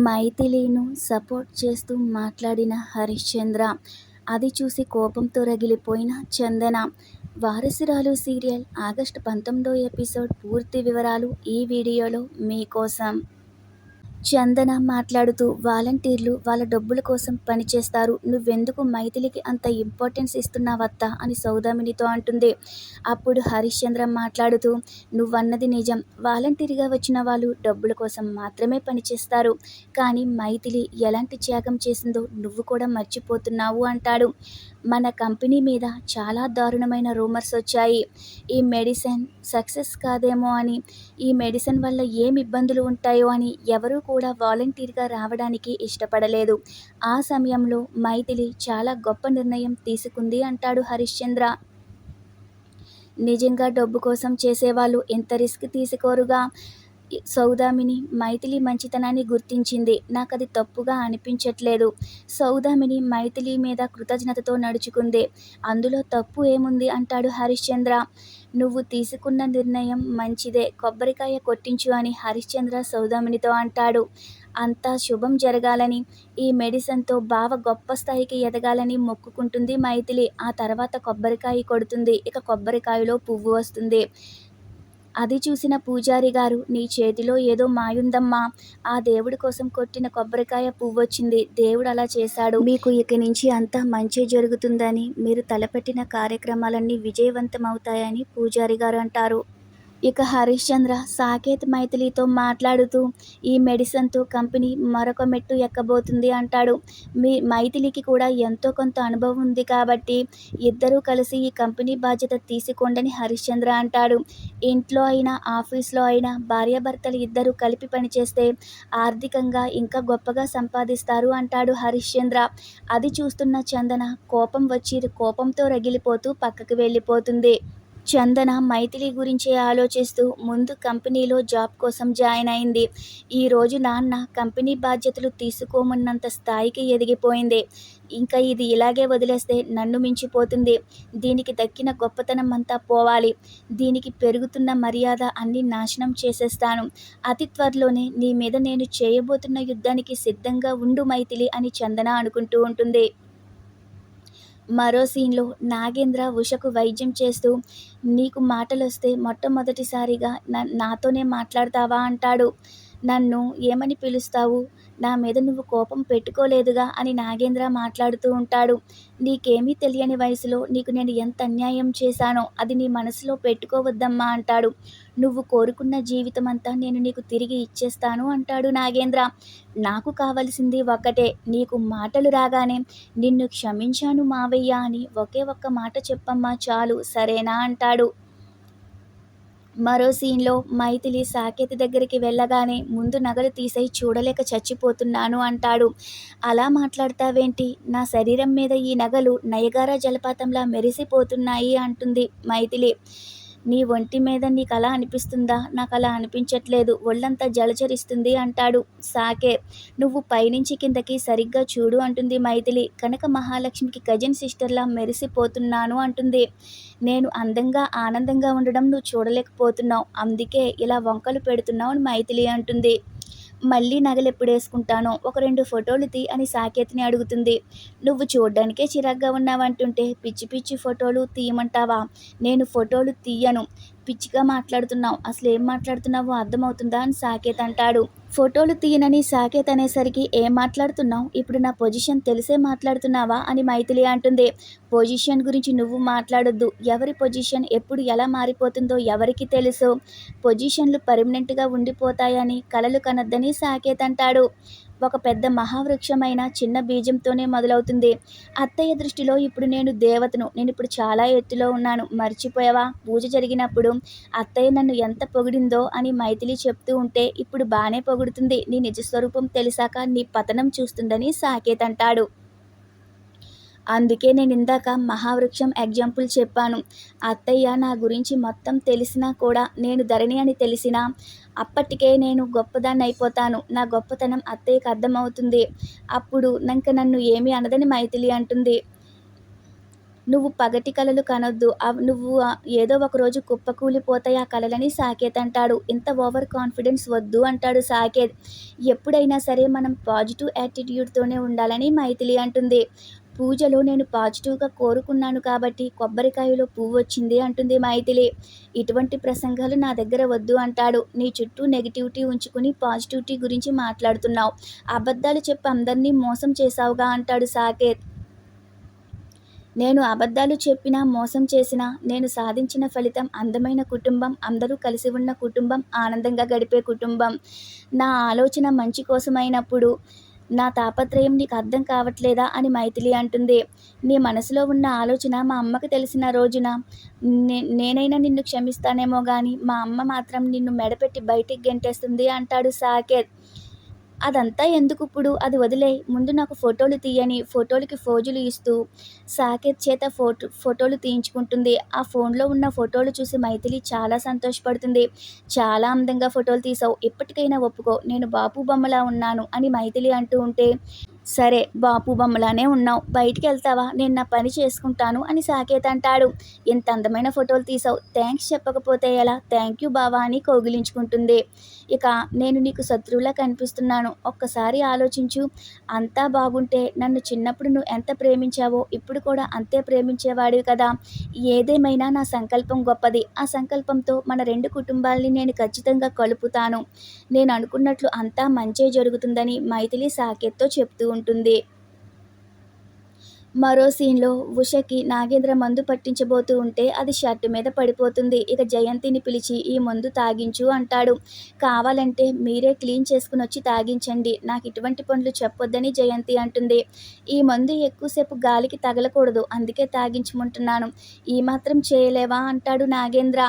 మైథిలిను support చేస్తూ మాట్లాడిన హరిశ్చంద్ర. అది చూసి కోపంతో రగిలిపోయిన చందన. వారసురాలు సీరియల్ ఆగస్టు 19 ఎపిసోడ్ పూర్తి వివరాలు ఈ వీడియోలో మీకోసం. చందన మాట్లాడుతూ, వాలంటీర్లు వాళ్ళ డబ్బుల కోసం పనిచేస్తారు. నువ్వెందుకు మైథిలికి అంత ఇంపార్టెన్స్ ఇస్తున్నావత్తా అని సౌదామినితో అంటుంది. అప్పుడు హరిశ్చంద్ర మాట్లాడుతూ, నువ్వన్నది నిజం. వాలంటీర్గా వచ్చిన వాళ్ళు డబ్బుల కోసం మాత్రమే పనిచేస్తారు. కానీ మైథిలి ఎలాంటి త్యాగం చేసిందో నువ్వు కూడా మర్చిపోతున్నావు అంటాడు. మన కంపెనీ మీద చాలా దారుణమైన రూమర్స్ వచ్చాయి. ఈ మెడిసిన్ సక్సెస్ కాదేమో అని, ఈ మెడిసిన్ వల్ల ఏం ఇబ్బందులు ఉంటాయో అని ఎవరూ కూడా వాలంటీర్గా రావడానికి ఇష్టపడలేదు. ఆ సమయంలో మైథిలి చాలా గొప్ప నిర్ణయం తీసుకుంది అంటాడు హరిశ్చంద్ర. నిజంగా డబ్బు కోసం చేసేవాళ్ళు ఎంత రిస్క్ తీసుకోరుగా. సౌదామిని మైథిలి మంచితనాన్ని గుర్తించింది. నాకది తప్పుగా అనిపించట్లేదు. సౌదామిని మైథిలి మీద కృతజ్ఞతతో నడుచుకుంది. అందులో తప్పు ఏముంది అంటాడు హరిశ్చంద్ర. నువ్వు తీసుకున్న నిర్ణయం మంచిదే, కొబ్బరికాయ కొట్టించు అని హరిశ్చంద్ర సౌదామినితో అంటాడు. అంతా శుభం జరగాలని, ఈ మెడిసిన్తో బావ గొప్ప స్థాయికి ఎదగాలని మొక్కుకుంటుంది మైథిలి. ఆ తర్వాత కొబ్బరికాయ కొడుతుంది. ఇక కొబ్బరికాయలో పువ్వు వస్తుంది. అది చూసిన పూజారి గారు, నీ చేతిలో ఏదో మాయుందమ్మా, ఆ దేవుడి కోసం కొట్టిన కొబ్బరికాయ పువ్వొచ్చింది. దేవుడు అలా చేశాడు. మీకు ఇక నుంచి అంతా మంచే జరుగుతుందని, మీరు తలపెట్టిన కార్యక్రమాలన్నీ విజయవంతమవుతాయని పూజారి గారు అంటారు. ఇక హరిశ్చంద్ర సాకేత్ మైథిలితో మాట్లాడుతూ, ఈ మెడిసిన్తో కంపెనీ మరొక మెట్టు ఎక్కబోతుంది అంటాడు. మీ మైథిలికి కూడా ఎంతో కొంత అనుభవం ఉంది కాబట్టి ఇద్దరూ కలిసి ఈ కంపెనీ బాధ్యత తీసుకోండని హరిశ్చంద్ర అంటాడు. ఇంట్లో అయినా ఆఫీస్లో అయినా భార్యాభర్తలు ఇద్దరూ కలిపి పనిచేస్తే ఆర్థికంగా ఇంకా గొప్పగా సంపాదిస్తారు అంటాడు హరిశ్చంద్ర. అది చూస్తున్న చందన కోపం వచ్చి కోపంతో రగిలిపోతూ పక్కకు వెళ్ళిపోతుంది. చందన మైథిలి గురించే ఆలోచిస్తూ ముందు కంపెనీలో జాబ్ కోసం జాయిన్ అయింది. ఈరోజు నాన్న కంపెనీ బాధ్యతలు తీసుకోమన్నంత స్థాయికి ఎదిగిపోయింది. ఇంకా ఇది ఇలాగే వదిలేస్తే నన్ను మించిపోతుంది. దీనికి దక్కిన గొప్పతనం అంతా పోవాలి. దీనికి పెరుగుతున్న మర్యాద అన్నీ నాశనం చేసేస్తాను. అతి త్వరలోనే నీ మీద నేను చేయబోతున్న యుద్ధానికి సిద్ధంగా ఉండు మైథిలి అని చందన అనుకుంటూ ఉంటుంది. మరో సీన్లో నాగేంద్ర ఉషకు వైద్యం చేస్తూ, నీకు మాటలొస్తే మొట్టమొదటిసారిగా నాతోనే మాట్లాడతావా అంటాడు. నన్ను ఏమని పిలుస్తావు? నా మీద నువ్వు కోపం పెట్టుకోలేదుగా అని నాగేంద్ర మాట్లాడుతూ ఉంటాడు. నీకేమీ తెలియని వయసులో నీకు నేను ఎంత అన్యాయం చేశానో అది నీ మనసులో పెట్టుకోవద్దమ్మా అంటాడు. నువ్వు కోరుకున్న జీవితమంతా నేను నీకు తిరిగి ఇచ్చేస్తాను అంటాడు నాగేంద్ర. నాకు కావలసింది ఒక్కటే, నీకు మాటలు రాగానే నిన్ను క్షమించాను మావయ్య అని ఒకే ఒక్క మాట చెప్పమ్మా చాలు, సరేనా అంటాడు. మరో సీన్లో మైథిలి సాకేత్ దగ్గరికి వెళ్ళగానే ముందు నగలు తీసేయి, చూడలేక చచ్చిపోతున్నాను అంటాడు. అలా మాట్లాడతావేంటి? నా శరీరం మీద ఈ నగలు నయగారా జలపాతంలా మెరిసిపోతున్నాయి అంటుంది మైథిలి. నీ ఒంటి మీద నీకు అలా అనిపిస్తుందా? నాకు అలా అనిపించట్లేదు, ఒళ్ళంతా జలచరిస్తుంది అంటాడు సాకేత్. నువ్వు పైనుంచి కిందకి సరిగ్గా చూడు అంటుంది మైథిలి. కనక మహాలక్ష్మికి కజిన్ సిస్టర్లా మెరిసిపోతున్నాను అంటుంది. నేను అందంగా ఆనందంగా ఉండడం నువ్వు చూడలేకపోతున్నావు, అందుకే ఇలా వంకలు పెడుతున్నావు అని మైథిలి అంటుంది. మళ్ళీ నగలెప్పుడేసుకుంటానో ఒక 2 ఫోటోలు తీ అని సాకేత్ని అడుగుతుంది. నువ్వు చూడ్డానికే చిరాగ్గా ఉన్నావంటుంటే పిచ్చి పిచ్చి ఫోటోలు తీయమంటావా? నేను ఫోటోలు తీయను. పిచ్చిగా మాట్లాడుతున్నావు, అసలు ఏం మాట్లాడుతున్నావో అర్థమవుతుందా అని సాకేత్ అంటాడు. ఫోటోలు తీయనని సాకేత్ అనేసరికి ఏం మాట్లాడుతున్నావు? ఇప్పుడు నా పొజిషన్ తెలిసే మాట్లాడుతున్నావా అని మైథిలి అంటుంది. పొజిషన్ గురించి నువ్వు మాట్లాడొద్దు. ఎవరి పొజిషన్ ఎప్పుడు ఎలా మారిపోతుందో ఎవరికి తెలుసు. పొజిషన్లు పర్మనెంట్గా ఉండిపోతాయని కలలు కనొద్దని సాకేత్ అంటాడు. ఒక పెద్ద మహావృక్షమైన చిన్న బీజంతోనే మొదలవుతుంది. అత్తయ్య దృష్టిలో ఇప్పుడు నేను దేవతను. నేను ఇప్పుడు చాలా ఎత్తులో ఉన్నాను, మర్చిపోయావా? పూజ జరిగినప్పుడు అత్తయ్య నన్ను ఎంత పొగిడిందో అని మైథిలి చెప్తూ ఉంటే ఇప్పుడు బానే పొగుడుతుంది. నీ నిజస్వరూపం తెలిసాక నీ పతనం చూస్తుందని సాకేత్ అంటాడు. అందుకే నేను ఇందాక మహావృక్షం ఎగ్జాంపుల్ చెప్పాను. అత్తయ్య నా గురించి మొత్తం తెలిసినా కూడా, నేను ధరణి అని తెలిసినా అప్పటికే నేను గొప్పదాన్ని అయిపోతాను. నా గొప్పతనం అత్తయ్యకి అర్థమవుతుంది. అప్పుడు నన్ను ఏమీ అనదని మైథిలి అంటుంది. నువ్వు పగటి కలలు కనొద్దు. నువ్వు ఏదో ఒకరోజు కుప్పకూలిపోతాయి ఆ కలలని సాకేత్ అంటాడు. ఇంత ఓవర్ కాన్ఫిడెన్స్ వద్దు అంటాడు సాకేత్. ఎప్పుడైనా సరే మనం పాజిటివ్ యాటిట్యూడ్‌తోనే ఉండాలని మైథిలి అంటుంది. పూజలో నేను పాజిటివ్‌గా కోరుకున్నాను కాబట్టి కొబ్బరికాయలో పువ్వొచ్చింది అంటుంది మైథిలి. ఇటువంటి ప్రసంగాలు నా దగ్గర వద్దు అంటాడు. నీ చుట్టూ నెగటివిటీ ఉంచుకుని పాజిటివిటీ గురించి మాట్లాడుతున్నావు. అబద్ధాలు చెప్పి అందరినీ మోసం చేశావుగా అంటాడు సాకేత్. నేను అబద్ధాలు చెప్పినా, మోసం చేసినా నేను సాధించిన ఫలితం అందమైన కుటుంబం, అందరూ కలిసి ఉన్న కుటుంబం, ఆనందంగా గడిపే కుటుంబం. నా ఆలోచన మంచి కోసమైనప్పుడు నా తాపత్రయం నీకు అర్థం కావట్లేదా అని మైథిలి అంటుంది. నీ మనసులో ఉన్న ఆలోచన మా అమ్మకి తెలిసిన రోజున నేనైనా నిన్ను క్షమిస్తానేమో గానీ మా అమ్మ మాత్రం నిన్ను మెడపెట్టి బయటికి గెంటేస్తుంది అంటాడు సాకేత్. అదంతా ఎందుకిప్పుడు, అది వదిలేయ్. ముందు నాకు ఫోటోలు తీయని ఫోటోలకి ఫోజులు ఇస్తూ సాకేత్ చేత ఫోటోలు తీయించుకుంటుంది. ఆ ఫోన్లో ఉన్న ఫోటోలు చూసి మైథిలి చాలా సంతోషపడుతుంది. చాలా అందంగా ఫోటోలు తీశావు. ఇప్పటికైనా ఒప్పుకో, నేను బాపు బొమ్మలా ఉన్నాను అని మైథిలి అంటూ ఉంటే, సరే బాపు బొమ్మలానే ఉన్నావు. బయటికెళ్తావా? నేను నా పని చేసుకుంటాను అని సాకేత్ అంటాడు. ఇంత అందమైన ఫోటోలు తీశావు. థాంక్స్ చెప్పకపోతే ఎలా? థాంక్యూ బావా అని కౌగిలించుకుంటుంది. ఇక నేను నీకు శత్రువులా కనిపిస్తున్నాను. ఒక్కసారి ఆలోచించు. అంతా బాగుంటే నన్ను చిన్నప్పుడు నువ్వు ఎంత ప్రేమించావో ఇప్పుడు కూడా అంతే ప్రేమించేవాడివి కదా. ఏదేమైనా నా సంకల్పం గొప్పది. ఆ సంకల్పంతో మన 2 కుటుంబాల్ని నేను ఖచ్చితంగా కలుపుతాను. నేను అనుకున్నట్లు అంతా మంచే జరుగుతుందని మైథిలి సాకేత్‌తో చెప్తూ ఉంటుంది. మరో సీన్‌లో ఉషకి నాగేంద్ర మందు పట్టించబోతూ ఉంటే అది షర్ట్ మీద పడిపోతుంది. ఇక జయంతిని పిలిచి ఈ మందు తాగించు అంటాడు. కావాలంటే మీరే క్లీన్ చేసుకునొచ్చి తాగించండి. నాకిటువంటి పనులు చెప్పొద్దని జయంతి అంటుంది. ఈ మందు ఎక్కువసేపు గాలికి తగలకూడదు. అందుకే తాగించమంటున్నాను. ఈ మాత్రం చేయలేవా అంటాడు నాగేంద్ర.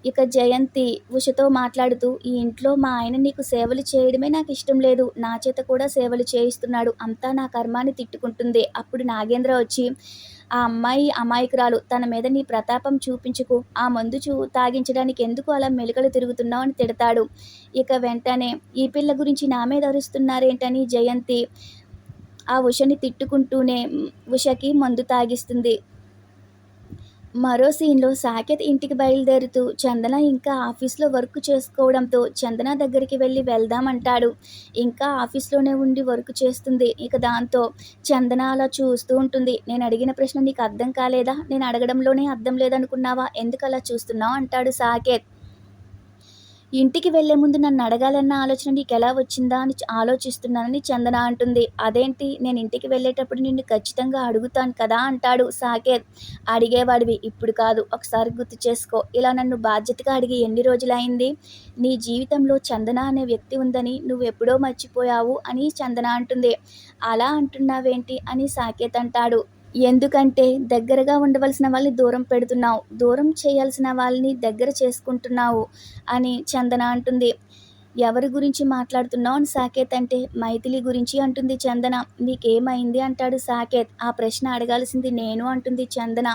ఇక జయంతి ఉషతో మాట్లాడుతూ, ఈ ఇంట్లో మా ఆయన నీకు సేవలు చేయడమే నాకిష్టం లేదు. నా చేత కూడా సేవలు చేయిస్తున్నాడు. అంతా నా కర్మ అని తిట్టుకుంటుంది. అప్పుడు నాగేంద్ర వచ్చి, ఆ అమ్మాయి అమాయకురాలు. తన మీద నీ ప్రతాపం చూపించకు. ఆ మందు తాగించడానికి ఎందుకు అలా మెలికలు తిరుగుతున్నావు అని తిడతాడు. ఇక వెంటనే ఈ పిల్ల గురించి నా మీద అరుస్తున్నారేంటని జయంతి ఆ ఉషని తిట్టుకుంటూనే ఉషకి మందు తాగిస్తుంది. మరో సీన్‌లో సాకేత్ ఇంటికి బయలుదేరుతూ చందన ఇంకా ఆఫీస్‌లో వర్క్ చేసుకోవడంతో చందన దగ్గరికి వెళ్దాం అంటాడు. ఇంకా ఆఫీస్‌లోనే ఉండి వర్క్ చేస్తుంది. ఇక దాంతో చందన అలా చూస్తూ ఉంటుంది. నేను అడిగిన ప్రశ్న నీకు అర్థం కాలేదా? నేను అడగడంలోనే అర్థం లేదనుకున్నావా? ఎందుకలా చూస్తున్నావు అంటాడు సాకేత్. ఇంటికి వెళ్లే ముందు నన్ను అడగాలన్న ఆలోచన నీకెలా వచ్చిందా అని ఆలోచిస్తున్నానని చందన అంటుంది. అదేంటి, నేను ఇంటికి వెళ్ళేటప్పుడు నిన్ను ఖచ్చితంగా అడుగుతాను కదా అంటాడు సాకేత్. అడిగేవాడివి, ఇప్పుడు కాదు. ఒకసారి గుర్తు చేసుకో. ఇలా నన్ను బాధ్యతగా అడిగి ఎన్ని రోజులైంది? నీ జీవితంలో చందన అనే వ్యక్తి ఉందని నువ్వెప్పుడో మర్చిపోయావు అని చందన అంటుంది. అలా అంటున్నావేంటి అని సాకేత్ అంటాడు. ఎందుకంటే దగ్గరగా ఉండవలసిన వాళ్ళని దూరం పెడుతున్నావు. దూరం చేయాల్సిన వాళ్ళని దగ్గర చేసుకుంటున్నావు అని చందన అంటుంది. ఎవరి గురించి మాట్లాడుతున్నావు అని సాకేత్ అంటే, మైథిలి గురించి అంటుంది చందన. నీకేమైంది అంటాడు సాకేత్. ఆ ప్రశ్న అడగాల్సింది నేను అంటుంది చందన.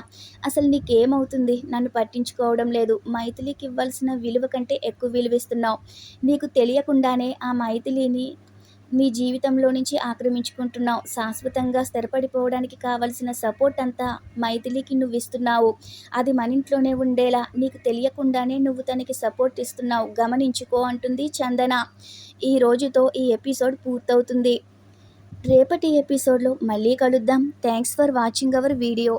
అసలు నీకేమవుతుంది? నన్ను పట్టించుకోవడం లేదు. మైథిలికి ఇవ్వాల్సిన విలువ కంటే ఎక్కువ విలువిస్తున్నావు. నీకు తెలియకుండానే ఆ మైథిలిని నీ జీవితంలో నుంచి ఆక్రమించుకుంటున్నావు. శాశ్వతంగా స్థిరపడిపోవడానికి కావలసిన సపోర్ట్ అంతా మైథిలికి నువ్విస్తున్నావు. అది మనింట్లోనే ఉండేలా నీకు తెలియకుండానే నువ్వు తనకి సపోర్ట్ ఇస్తున్నావు. గమనించుకో అంటుంది చందన. ఈ రోజుతో ఈ ఎపిసోడ్ పూర్తవుతుంది. రేపటి ఎపిసోడ్‌లో మళ్ళీ కలుద్దాం. Thanks for watching our video.